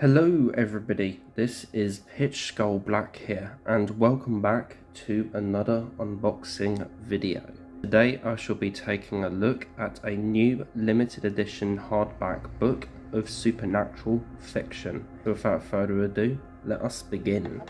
Hello everybody, this is Pitch Skull Black here and welcome back to another unboxing video. Today I shall be taking a look at a new limited edition hardback book of supernatural fiction. So without further ado, let us begin.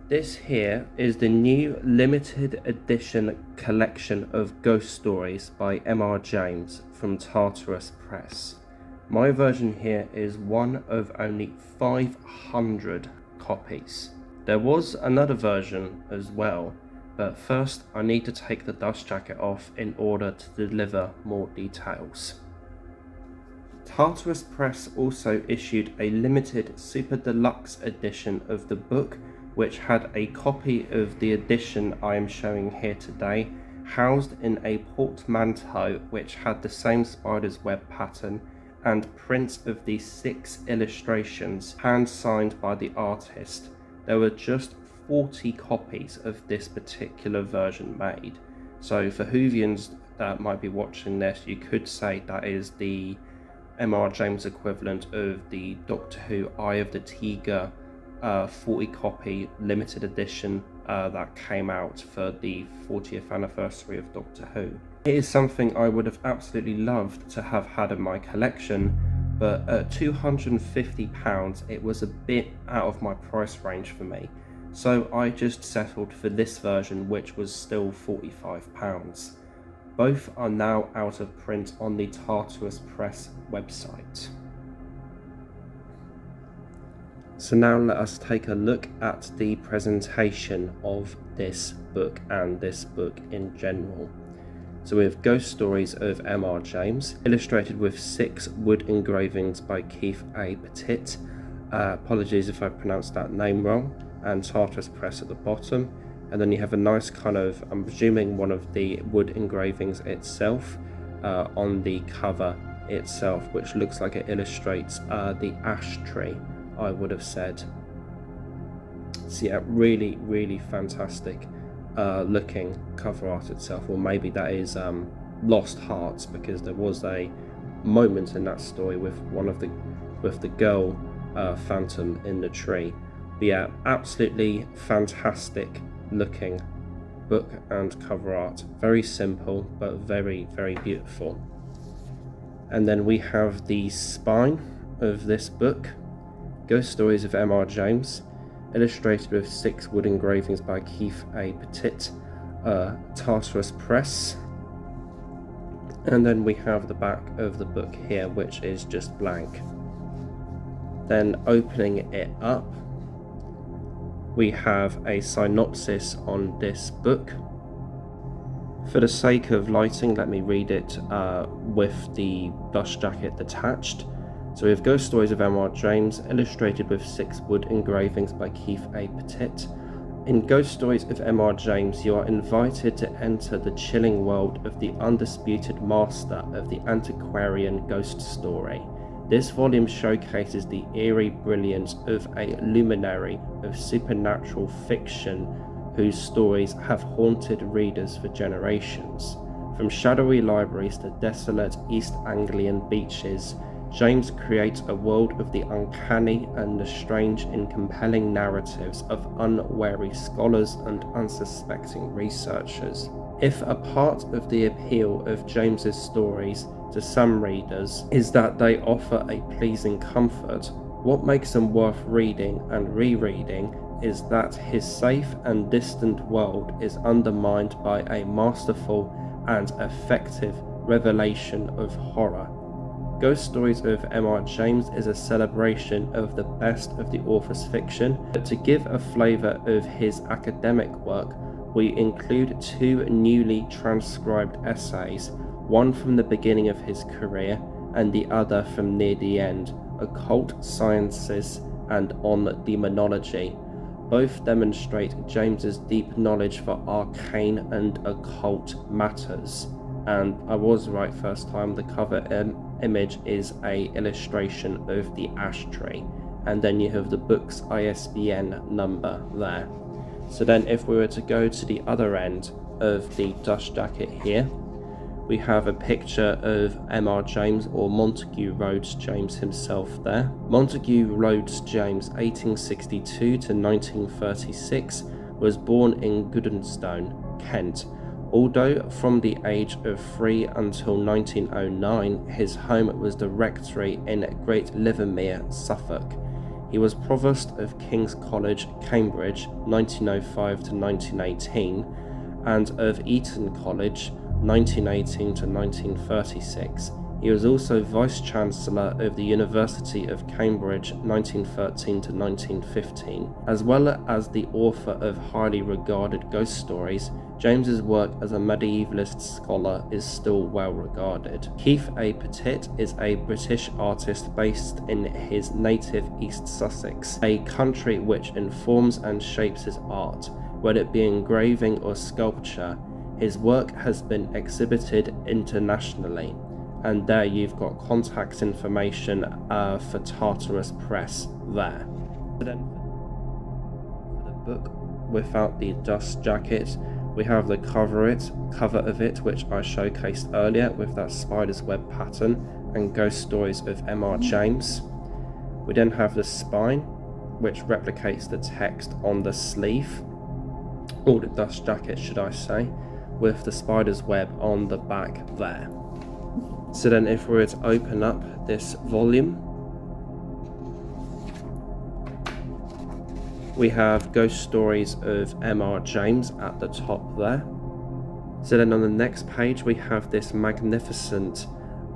This here is the new limited edition collection of ghost stories by M.R. James from Tartarus Press. My version here is one of only 500 copies. There was another version as well, but first I need to take the dust jacket off in order to deliver more details. Tartarus Press also issued a limited super deluxe edition of the book, which had a copy of the edition I am showing here today housed in a portmanteau which had the same spider's web pattern and prints of the 6 illustrations hand signed by the artist. There were just 40 copies of this particular version made, so for Whovians that might be watching this, you could say that is the M.R. James equivalent of the Doctor Who Eye of the Tiger 40 copy limited edition that came out for the 40th anniversary of Doctor Who. It is something I would have absolutely loved to have had in my collection, but at £250 it was a bit out of my price range for me, so I just settled for this version, which was still £45. Both are now out of print on the Tartarus Press website. So now let us take a look at the presentation of this book and this book in general. So we have Ghost Stories of M.R. James, illustrated with 6 wood engravings by Keith A. Petit. Apologies if I pronounced that name wrong. And Tartarus Press at the bottom. And then you have a nice kind of, I'm presuming one of the wood engravings itself on the cover itself, which looks like it illustrates the ash tree, I would have said. So yeah, really fantastic looking cover art itself, or maybe that is Lost Hearts, because there was a moment in that story with the girl phantom in the tree. But yeah, absolutely fantastic looking book and cover art. Very simple but very beautiful. And then we have the spine of this book, Ghost Stories of M.R. James, illustrated with 6 wood engravings by Keith A. Petit, Tartarus Press. And then we have the back of the book here, which is just blank. Then opening it up, we have a synopsis on this book. For the sake of lighting, let me read it with the dust jacket attached. So we have Ghost Stories of M.R. James, illustrated with 6 wood engravings by Keith A. Petit. In Ghost Stories of M.R. James, you are invited to enter the chilling world of the undisputed master of the antiquarian ghost story. This volume showcases the eerie brilliance of a luminary of supernatural fiction whose stories have haunted readers for generations. From shadowy libraries to desolate East Anglian beaches, James creates a world of the uncanny and the strange in compelling narratives of unwary scholars and unsuspecting researchers. If a part of the appeal of James's stories to some readers is that they offer a pleasing comfort, what makes them worth reading and rereading is that his safe and distant world is undermined by a masterful and effective revelation of horror. Ghost Stories of M.R. James is a celebration of the best of the author's fiction, but to give a flavour of his academic work, we include 2 newly transcribed essays, one from the beginning of his career and the other from near the end, Occult Sciences and On Demonology. Both demonstrate James's deep knowledge for arcane and occult matters. And I was right first time, the cover image is a illustration of the ash tree, and then you have the book's ISBN number there. So then if we were to go to the other end of the dust jacket here, we have a picture of M.R. James, or Montague Rhodes James himself there. Montague Rhodes James, 1862 to 1936, was born in Goodnestone, Kent. Although from the age of 3 until 1909, his home was the rectory in Great Livermere, Suffolk. He was Provost of King's College, Cambridge, 1905 to 1918, and of Eton College, 1918 to 1936. He was also Vice-Chancellor of the University of Cambridge, 1913 to 1915. As well as the author of highly regarded ghost stories, James's work as a medievalist scholar is still well regarded. Keith A. Petit is a British artist based in his native East Sussex, a country which informs and shapes his art, whether it be engraving or sculpture. His work has been exhibited internationally, and there you've got contact information for Tartarus Press there. But then for the book without the dust jacket, we have the cover of it, which I showcased earlier with that spider's web pattern and ghost stories of M.R. James. We then have the spine, which replicates the text on the sleeve, or the dust jacket should I say, with the spider's web on the back there. So then if we were to open up this volume, we have ghost stories of M.R. James at the top there. So then on the next page we have this magnificent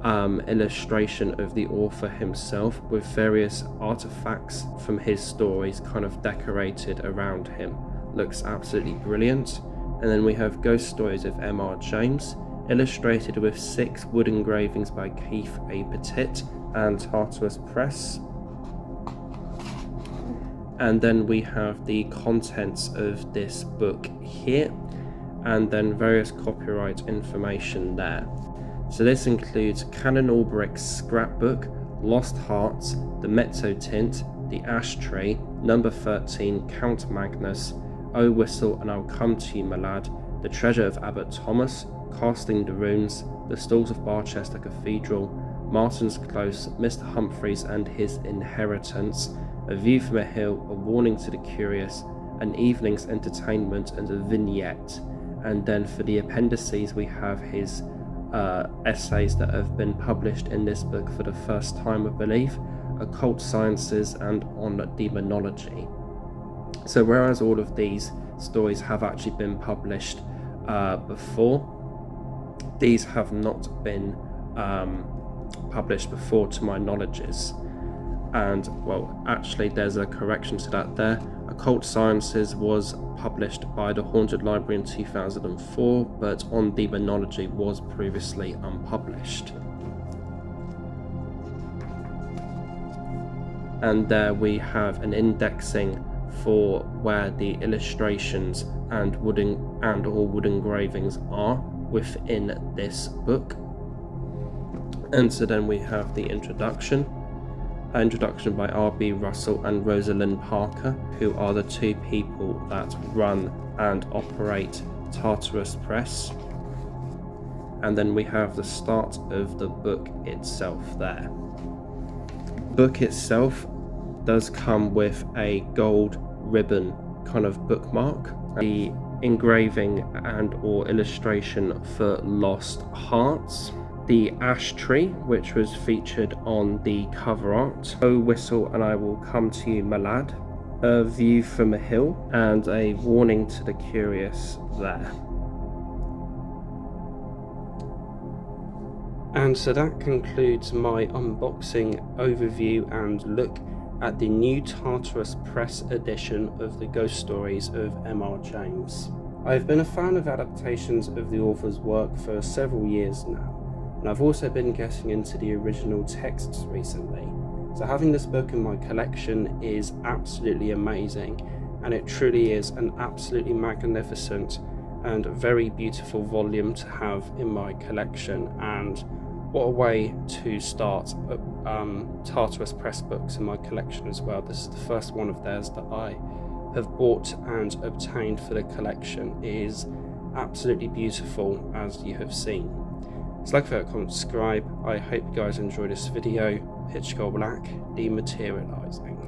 illustration of the author himself with various artifacts from his stories kind of decorated around him. Looks absolutely brilliant. And then we have ghost stories of M.R. James, illustrated with 6 wood engravings by Keith A. Petit and Tartarus Press. And then we have the contents of this book here, and then various copyright information there. So this includes Canon Albrick's scrapbook, Lost Hearts, the Mezzotint, the Ashtray, Number 13, Count Magnus, O Whistle and I'll Come to You, My Lad, The Treasure of Abbot Thomas, Casting the Runes, The Stalls of Barchester Cathedral, Martin's Close, Mr. Humphreys and His Inheritance, A View from a Hill, A Warning to the Curious, An Evening's Entertainment, and a Vignette. And then for the appendices we have his essays that have been published in this book for the first time, I believe, Occult Sciences and on Demonology. So whereas all of these stories have actually been published before, these have not been published before to my knowledges. And well, actually there's a correction to that there. Occult Sciences was published by the Haunted Library in 2004, but On Demonology was previously unpublished. And there we have an indexing for where the illustrations and wood engravings are within this book. And so then we have the introduction by R.B. Russell and Rosalind Parker, who are the 2 people that run and operate Tartarus Press. And then we have the start of the book itself there. The book itself does come with a gold ribbon kind of bookmark, the engraving and or illustration for Lost Hearts, the ash tree which was featured on the cover art, O Whistle and I Will Come to You, My Lad, A View from a Hill, and A Warning to the Curious there. And so that concludes my unboxing, overview and look at the new Tartarus Press edition of the Ghost Stories of M.R. James. I've been a fan of adaptations of the author's work for several years now, and I've also been getting into the original texts recently, so having this book in my collection is absolutely amazing, and it truly is an absolutely magnificent and very beautiful volume to have in my collection. And what a way to start Tartarus Press books in my collection as well. This is the first one of theirs that I have bought and obtained for the collection. It is absolutely beautiful, as you have seen. So like, favorite, comment, subscribe. I hope you guys enjoyed this video. Hitchcock Black, dematerializing.